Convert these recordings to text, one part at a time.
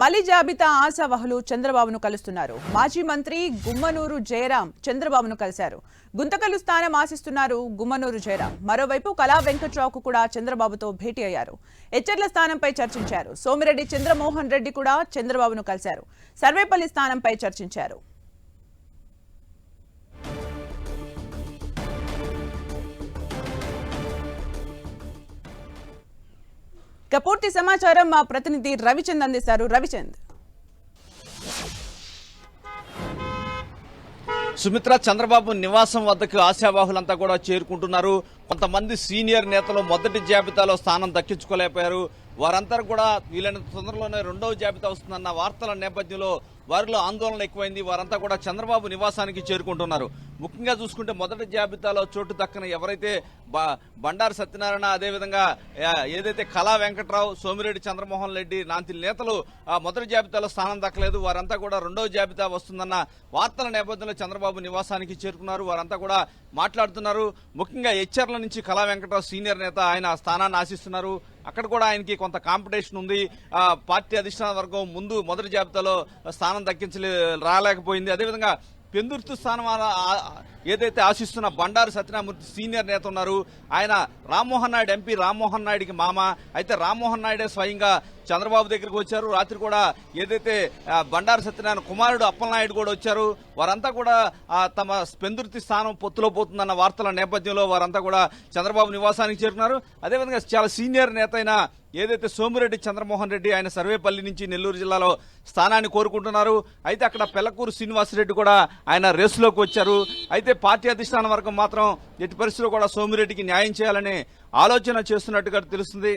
పల్లి జాబితా ఆశావహులు చంద్రబాబును కలుస్తున్నారు. మాజీ మంత్రి గుమ్మనూరు జయరాం చంద్రబాబును కలిశారు. గుంతకల్లు స్థానం ఆశిస్తున్నారు గుమ్మనూరు జయరాం. మరోవైపు కళా వెంకట్రావుకు కూడా చంద్రబాబుతో భేటీ అయ్యారు. ఎచ్చెర్ల స్థానంపై చర్చించారు. సోమిరెడ్డి చంద్రమోహన్ రెడ్డి కూడా చంద్రబాబును కలిశారు. సర్వేపల్లి స్థానంపై చర్చించారు. ఇక పూర్తి సమాచారం మా ప్రతినిధి రవిచంద్ అందిస్తారు. రవిచంద్, సుమిత్ర చంద్రబాబు నివాసం వద్దకు ఆశావాహులంతా కూడా చేరుకుంటున్నారు. కొంతమంది సీనియర్ నేతలు మొదటి జాబితాలో స్థానం దక్కించుకోలేకపోయారు. వారంతా కూడా వీలైనంత తొందరలోనే రెండవ జాబితా వస్తుందన్న వార్తల నేపథ్యంలో వారిలో ఆందోళన ఎక్కువైంది. వారంతా కూడా చంద్రబాబు నివాసానికి చేరుకుంటున్నారు. ముఖ్యంగా చూసుకుంటే మొదటి జాబితాలో చోటు దక్కన ఎవరైతే బండారు సత్యనారాయణ, అదేవిధంగా ఏదైతే కళా వెంకట్రావు, సోమిరెడ్డి చంద్రమోహన్ రెడ్డి లాంటి నేతలు మొదటి జాబితాలో స్థానం దక్కలేదు. వారంతా కూడా రెండవ జాబితా వస్తుందన్న వార్తల నేపథ్యంలో చంద్రబాబు నివాసానికి చేరుకున్నారు. వారంతా కూడా మాట్లాడుతున్నారు. ముఖ్యంగా ఎచ్చెర్ల నుంచి కళా వెంకట్రావు సీనియర్ నేత, ఆయన స్థానాన్ని ఆశిస్తున్నారు. అక్కడ కూడా ఆయనకి కొంత కాంపిటీషన్ ఉంది. పార్టీ అధిష్టాన వర్గం ముందు మొదటి జాబితాలో స్థానం రాలేకపోయింది. అదేవిధంగా పెందుర్తి స్థానం ఏదైతే ఆశిస్తున్న బండారు సత్యనారాయణ సీనియర్ నేత ఉన్నారు, ఆయన రామ్మోహన్ నాయుడు ఎంపీ రామ్మోహన్ నాయుడికి మామ. అయితే రామ్మోహన్ నాయుడే స్వయంగా చంద్రబాబు దగ్గరికి వచ్చారు. రాత్రి కూడా ఏదైతే బండారు సత్యనారాయణ కుమారుడు అప్పలనాయుడు కూడా వచ్చారు. వారంతా కూడా తమ పెందుర్తి స్థానం పొత్తులో పోతుందన్న వార్తల నేపథ్యంలో వారంతా కూడా చంద్రబాబు నివాసానికి చేరుకున్నారు. అదేవిధంగా చాలా సీనియర్ నేత అయిన ఏదైతే సోమిరెడ్డి చంద్రమోహన్ రెడ్డి, ఆయన సర్వేపల్లి నుంచి నెల్లూరు జిల్లాలో స్థానాన్ని కోరుకుంటున్నారు. అయితే అక్కడ పెళ్లకూరు శ్రీనివాసరెడ్డి కూడా ఆయన రేసులోకి వచ్చారు. అయితే పార్టీ అధిష్టాన వర్గం మాత్రం ఎట్టి పరిస్థితుల్లో కూడా సోమిరెడ్డికి న్యాయం చేయాలనే ఆలోచన చేస్తున్నట్టుగా తెలుస్తుంది.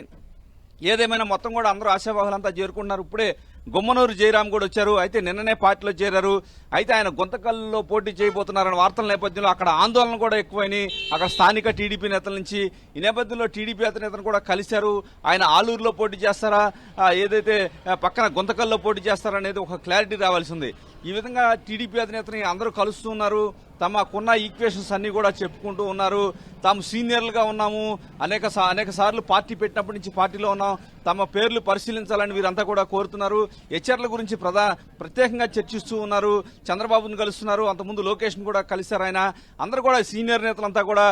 ఏదేమైనా మొత్తం కూడా అందరూ ఆశావాహులంతా చేరుకుంటున్నారు. ఇప్పుడే గుమ్మనూరు జయరాం కూడా వచ్చారు. అయితే నిన్ననే పార్టీలో చేరారు. అయితే ఆయన గుంతకల్లో పోటీ చేయబోతున్నారన్న వార్తల నేపథ్యంలో అక్కడ ఆందోళన కూడా ఎక్కువైనాయి. అక్కడ స్థానిక టీడీపీ నేతల నుంచి ఈ నేపథ్యంలో టీడీపీ నేతను కూడా కలిశారు. ఆయన ఆలూరులో పోటీ చేస్తారా, ఏదైతే పక్కన గుంతకల్లో పోటీ చేస్తారా అనేది ఒక క్లారిటీ రావాల్సి ఉంది. ఈ విధంగా టీడీపీ అధినేతని అందరూ కలుస్తున్నారు. తమకున్న ఈక్వేషన్స్ అన్ని కూడా చెప్పుకుంటూ ఉన్నారు. తాము సీనియర్లుగా ఉన్నాము, అనేక సార్లు పార్టీ పెట్టినప్పటి నుంచి పార్టీలో ఉన్నాం, తమ పేర్లు పరిశీలించాలని వీరంతా కూడా కోరుతున్నారు. హెచ్ఆర్ల గురించి ప్రత్యేకంగా చర్చిస్తూ ఉన్నారు. చంద్రబాబును కలుస్తున్నారు. అంతకుముందు లోకేష్ కూడా కలిశారు. ఆయన అందరూ కూడా సీనియర్ నేతలంతా కూడా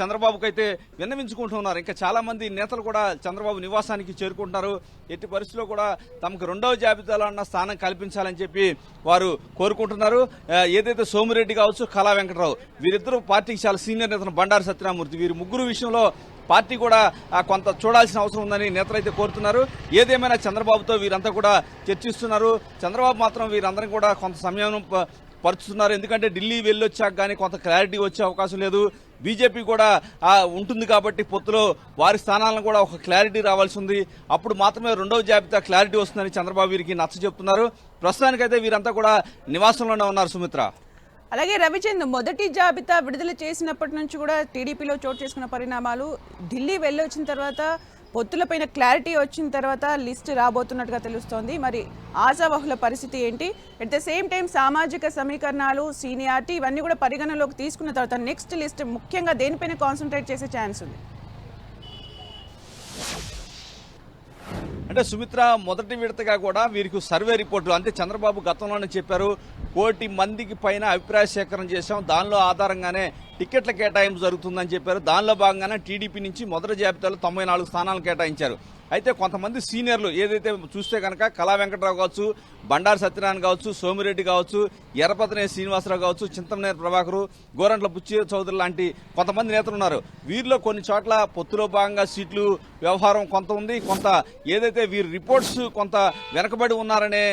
చంద్రబాబుకు అయితే విన్నవించుకుంటూ ఉన్నారు. ఇంకా చాలా మంది నేతలు కూడా చంద్రబాబు నివాసానికి చేరుకుంటున్నారు. ఎట్టి పరిస్థితుల్లో కూడా తమకు రెండవ జాబితాలో ఉన్న స్థానం కల్పించాలని చెప్పి వారు కోరుకుంటున్నారు. ఏదైతే సోమిరెడ్డి కావచ్చు, కళా వెంకట్రావు, వీరిద్దరూ పార్టీకి చాలా సీనియర్ నేతలు, బండారు సత్యనారాయణమూర్తి, వీరి ముగ్గురు విషయంలో పార్టీ కూడా కొంత చూడాల్సిన అవసరం ఉందని నేతలైతే కోరుతున్నారు. ఏదేమైనా చంద్రబాబుతో వీరంతా కూడా చర్చిస్తున్నారు. చంద్రబాబు మాత్రం వీరందరం కూడా కొంత సమయం పరుచుతున్నారు. ఎందుకంటే ఢిల్లీ వెళ్ళొచ్చాక కానీ కొంత క్లారిటీ వచ్చే అవకాశం లేదు. బీజేపీ కూడా ఉంటుంది కాబట్టి పొత్తులో వారి స్థానాలను కూడా ఒక క్లారిటీ రావాల్సి ఉంది. అప్పుడు మాత్రమే రెండవ జాబితా క్లారిటీ వస్తుందని చంద్రబాబు వీరికి నచ్చ చెప్తున్నారు. ప్రస్తుతానికైతే వీరంతా కూడా నివాసంలోనే ఉన్నారు. సుమిత్ర, అలాగే రవిచంద్, మొదటి జాబితా విడుదల చేసినప్పటి నుంచి కూడా టీడీపీలో చోటు చేసుకున్న పరిణామాలు, ఢిల్లీ వెళ్ళొచ్చిన తర్వాత పొత్తులపైన క్లారిటీ వచ్చిన తర్వాత లిస్ట్ రాబోతున్నట్టుగా తెలుస్తోంది. మరి ఆశావహుల పరిస్థితి ఏంటి? అట్ ద సేమ్ టైం సామాజిక సమీకరణాలు, సీనియారిటీ ఇవన్నీ కూడా పరిగణలోకి తీసుకున్న తర్వాత నెక్స్ట్ లిస్ట్ ముఖ్యంగా దేనిపైన కాన్సన్ట్రేట్ చేసే ఛాన్స్ ఉంది? అంటే సుమిత్ర, మొదటి విడతగా కూడా వీరికి సర్వే రిపోర్టులు, అంటే చంద్రబాబు గతంలోనే చెప్పారు 1 కోటి మందికి పైన అభిప్రాయ సేకరణ చేశాం, దానిలో ఆధారంగానే టికెట్ల కేటాయింపు జరుగుతుందని చెప్పారు. దానిలో భాగంగానే టీడీపీ నుంచి మొదటి జాబితాలో 94 స్థానాలు కేటాయించారు. అయితే కొంతమంది సీనియర్లు ఏదైతే చూస్తే కనుక కళా వెంకట్రావు కావచ్చు, బండారు సత్యనారాయణ కావచ్చు, సోమిరెడ్డి కావచ్చు, ఎర్రపతినే శ్రీనివాసరావు కావచ్చు, చింతమనేని ప్రభాకరు, గోరంట్ల బుచ్చి చౌదరి లాంటి కొంతమంది నేతలు ఉన్నారు. వీరిలో కొన్ని చోట్ల పొత్తులో భాగంగా సీట్లు వ్యవహారం కొంత ఉంది. కొంత ఏదైతే వీరి రిపోర్ట్స్ కొంత వెనకబడి ఉన్నారనే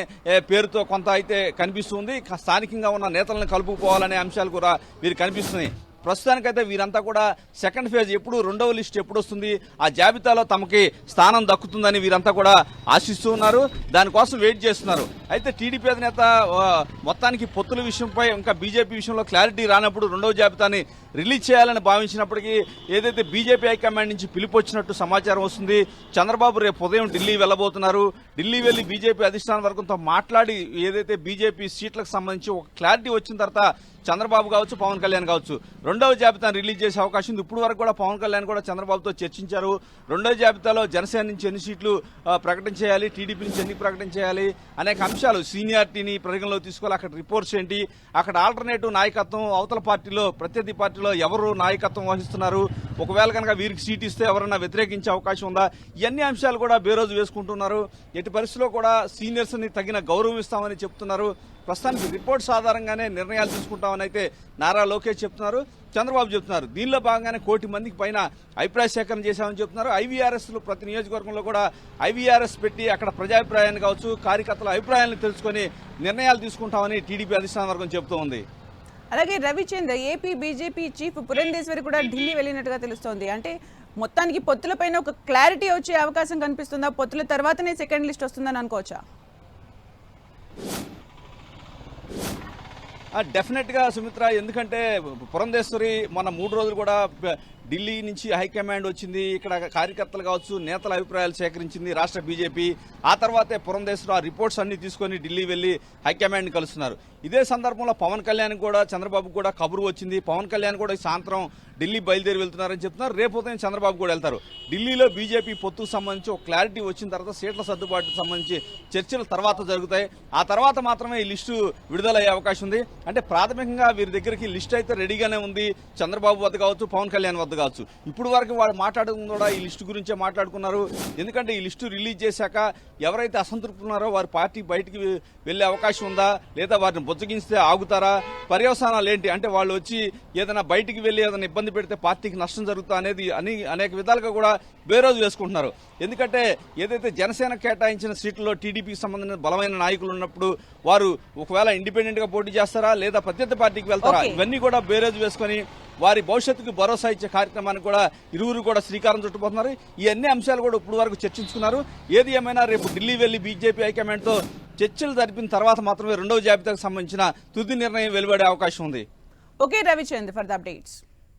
పేరుతో కొంత అయితే కనిపిస్తుంది. స్థానికంగా ఉన్న నేతలను కలుపుకోవాలనే అంశాలు కూడా వీరు కనిపిస్తున్నాయి. ప్రస్తుతానికైతే వీరంతా కూడా సెకండ్ ఫేజ్ ఎప్పుడు, రెండవ లిస్ట్ ఎప్పుడు వస్తుంది, ఆ జాబితాలో తమకి స్థానం దక్కుతుందని వీరంతా కూడా ఆశిస్తూ ఉన్నారు. దానికోసం వెయిట్ చేస్తున్నారు. అయితే టీడీపీ అధినేత మొత్తానికి పొత్తుల విషయంపై ఇంకా బీజేపీ విషయంలో క్లారిటీ రానప్పుడు రెండవ జాబితాని రిలీజ్ చేయాలని భావించినప్పటికీ ఏదైతే బీజేపీ హైకమాండ్ నుంచి పిలుపు వచ్చినట్టు సమాచారం వస్తుంది. చంద్రబాబు రేపు ఉదయం ఢిల్లీ వెళ్లబోతున్నారు. ఢిల్లీ వెళ్లి బీజేపీ అధిష్టాన వర్గంతో మాట్లాడి ఏదైతే బీజేపీ సీట్లకు సంబంధించి ఒక క్లారిటీ వచ్చిన తర్వాత చంద్రబాబు కావచ్చు, పవన్ కళ్యాణ్ కావచ్చు. రెండవ జాబితాను రిలీజ్ చేసే అవకాశం ఉంది. ఇప్పుడు వరకు కూడా పవన్ కళ్యాణ్ కూడా చంద్రబాబుతో చర్చించారు. రెండవ జాబితాలో జనసేన నుంచి ఎన్ని సీట్లు ప్రకటన చేయాలి, టీడీపీ నుంచి ఎన్ని ప్రకటన చేయాలి అనేక అంశాలు, సీనియారిటీని పరిగణలో తీసుకోవాలి, అక్కడ రిపోర్ట్స్ ఏంటి, అక్కడ ఆల్టర్నేటివ్ నాయకత్వం, అవతల పార్టీలో ప్రత్యర్థి పార్టీలో ఎవరు నాయకత్వం వహిస్తున్నారు, ఒకవేళ కనుక వీరికి సీట్ ఇస్తే ఎవరన్నా వ్యతిరేకించే అవకాశం ఉందా, ఇవన్నీ అంశాలు కూడా బేరోజు వేసుకుంటున్నారు. ఎట్టి పరిస్థితిలో కూడా సీనియర్స్ ని తగిన గౌరవం ఇస్తామని చెప్తున్నారు. ప్రస్తుతానికి రిపోర్ట్స్ ఆధారంగానే నిర్ణయాలు తీసుకుంటామని అయితే నారా లోకేష్ చెప్తున్నారు, చంద్రబాబు చెప్తున్నారు. దీనిలో భాగంగానే 1 కోటి మందికి పైన అభిప్రాయ సేకరణ చేశామని చెప్తున్నారు. ఐవీఆర్ఎస్ ప్రతి నియోజకవర్గంలో కూడా ఐవీఆర్ఎస్ పెట్టి అక్కడ ప్రజాభిప్రాయాన్ని కావచ్చు, కార్యకర్తల అభిప్రాయాలను తెలుసుకొని నిర్ణయాలు తీసుకుంటామని టీడీపీ అధిష్టాన వర్గం చెబుతూ ఉంది. అలాగే Ravichandra, AP BJP chief Purandeswari కూడా ఢిల్లీ వెళ్ళినట్టుగా తెలుస్తోంది. అంటే మొత్తానికి పొత్తులపైన ఒక క్లారిటీ వచ్చే అవకాశం కనిపిస్తుందా? పొత్తుల తర్వాతనే సెకండ్ లిస్ట్ వస్తుందని అనుకోవచ్చా? డెఫినెట్ గా సుమిత్ర, ఎందుకంటే పురంధేశ్వరి మన 3 రోజులు కూడా ఢిల్లీ నుంచి హైకమాండ్ వచ్చింది, ఇక్కడ కార్యకర్తలు కావచ్చు, నేతల అభిప్రాయాలు సేకరించింది రాష్ట్ర బీజేపీ. ఆ తర్వాతే పురంధేశ్వరి ఆ రిపోర్ట్స్ అన్ని తీసుకొని ఢిల్లీ వెళ్లి హైకమాండ్ కలుస్తున్నారు. ఇదే సందర్భంలో పవన్ కళ్యాణ్ కూడా, చంద్రబాబు కూడా కబురు వచ్చింది. పవన్ కళ్యాణ్ కూడా ఈ సాయంత్రం ఢిల్లీ బయలుదేరి వెళ్తున్నారని చెప్తున్నారు. రేపు ఉదయం చంద్రబాబు కూడా వెళ్తారు. ఢిల్లీలో బీజేపీ పొత్తుకు సంబంధించి ఒక క్లారిటీ వచ్చిన తర్వాత సీట్ల సర్దుబాటుకు సంబంధించి చర్చలు తర్వాత జరుగుతాయి. ఆ తర్వాత మాత్రమే ఈ లిస్టు విడుదలయ్యే అవకాశం ఉంది. అంటే ప్రాథమికంగా వీరి దగ్గరికి లిస్ట్ అయితే రెడీగానే ఉంది, చంద్రబాబు వద్ద కావచ్చు, పవన్ కళ్యాణ్ వద్ద కావచ్చు. ఇప్పుడు వరకు వాళ్ళు మాట్లాడుకున్న కూడా ఈ లిస్టు గురించే మాట్లాడుకున్నారు. ఎందుకంటే ఈ లిస్టు రిలీజ్ చేశాక ఎవరైతే అసంతృప్తి ఉన్నారో వారి పార్టీ బయటికి వెళ్లే అవకాశం ఉందా, లేదా వారిని బుజ్జగించితే ఆగుతారా, పర్యవసానాలు ఏంటి, అంటే వాళ్ళు వచ్చి ఏదైనా బయటికి వెళ్లి ఏదైనా ఇబ్బంది పెడితే పార్టీకి నష్టం జరుగుతా అనేది అనేక విధాలుగా కూడా బేరోజు వేసుకుంటున్నారు. ఎందుకంటే ఏదైతే జనసేన కేటాయించిన సీట్లలో టీడీపీకి సంబంధించిన బలమైన నాయకులు ఉన్నప్పుడు వారు ఒకవేళ ఇండిపెండెంట్ గా పోటీ చేస్తారా, లేదా ప్రత్యర్థి పార్టీకి వెళ్తారా, ఇవన్నీ కూడా బేరోజు వేసుకుని వారి భవిష్యత్తుకు భరోసా ఇచ్చే కార్యక్రమానికి కూడా ఇరువురు కూడా శ్రీకారం చుట్టుపోతున్నారు. ఈ అన్ని అంశాలు కూడా ఇప్పుడు వరకు చర్చించుకున్నారు. ఏది ఏమైనా రేపు ఢిల్లీ వెళ్లి బీజేపీ హైకమాండ్ తో చర్చలు జరిపిన తర్వాత మాత్రమే రెండవ జాబితాకు సంబంధించిన తుది నిర్ణయం వెలువడే అవకాశం ఉంది. Okay Ravichandra, for the updates.